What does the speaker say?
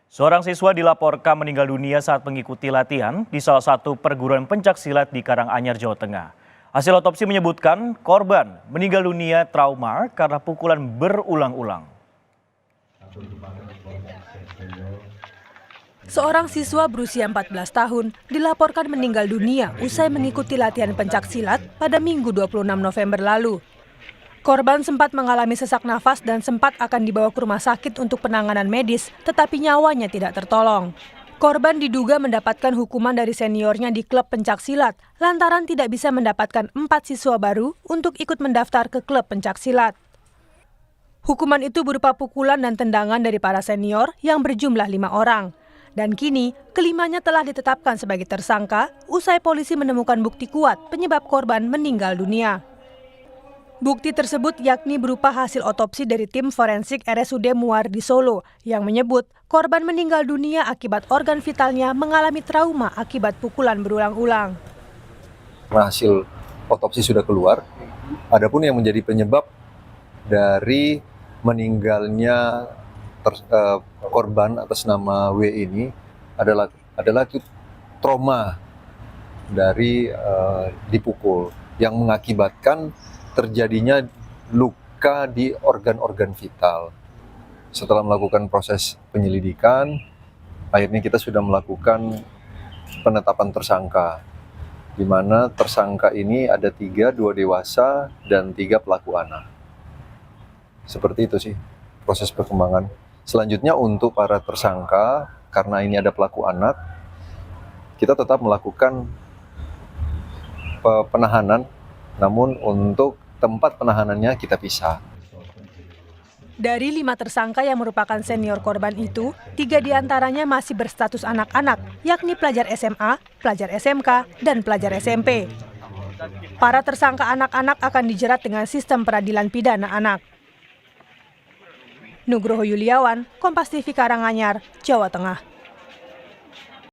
Seorang siswa dilaporkan meninggal dunia saat mengikuti latihan di salah satu perguruan pencaksilat di Karanganyar, Jawa Tengah. Hasil otopsi menyebutkan korban meninggal dunia trauma karena pukulan berulang-ulang. Seorang siswa berusia 14 tahun dilaporkan meninggal dunia usai mengikuti latihan pencaksilat pada Minggu 26 November lalu. Korban sempat mengalami sesak nafas dan sempat akan dibawa ke rumah sakit untuk penanganan medis, tetapi nyawanya tidak tertolong. Korban diduga mendapatkan hukuman dari seniornya di klub pencaksilat lantaran tidak bisa mendapatkan 4 siswa baru untuk ikut mendaftar ke klub pencaksilat. Hukuman itu berupa pukulan dan tendangan dari para senior yang berjumlah 5 orang. Dan kini, kelimanya telah ditetapkan sebagai tersangka usai polisi menemukan bukti kuat penyebab korban meninggal dunia. Bukti tersebut yakni berupa hasil otopsi dari tim forensik RSUD Muwardi Solo yang menyebut korban meninggal dunia akibat organ vitalnya mengalami trauma akibat pukulan berulang-ulang. Hasil otopsi sudah keluar, adapun yang menjadi penyebab dari meninggalnya korban atas nama W ini adalah trauma dari dipukul yang mengakibatkan terjadinya luka di organ-organ vital. Setelah melakukan proses penyelidikan, akhirnya kita sudah melakukan penetapan tersangka, di mana tersangka ini ada 3, 2 dewasa dan 3 pelaku anak. Seperti itu sih proses perkembangan. Selanjutnya untuk para tersangka, karena ini ada pelaku anak, kita tetap melakukan penahanan, namun untuk tempat penahanannya kita pisah. Dari 5 tersangka yang merupakan senior korban itu, 3 diantaranya masih berstatus anak-anak, yakni pelajar SMA, pelajar SMK, dan pelajar SMP. Para tersangka anak-anak akan dijerat dengan sistem peradilan pidana anak. Nugroho Yuliawan, Kompas TV Karanganyar, Jawa Tengah.